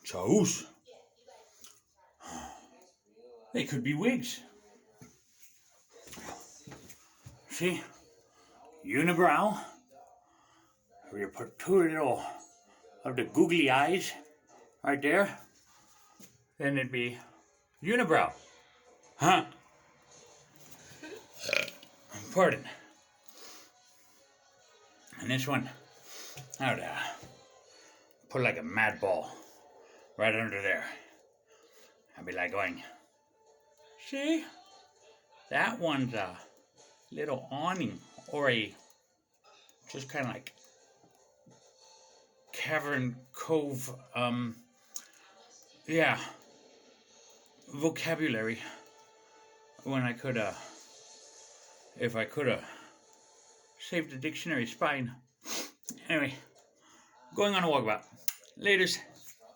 Toes. They could be wigs. See? Unibrow. Where you put two little of the googly eyes right there. Then it'd be unibrow. Huh? Pardon. And this one, I would put like a mad ball right under there. I'd be like going, see? That one's a little awning or a just kind of like cavern cove, yeah, vocabulary when I could, if I could saved the dictionary spine. Anyway, going on a walkabout. Laters.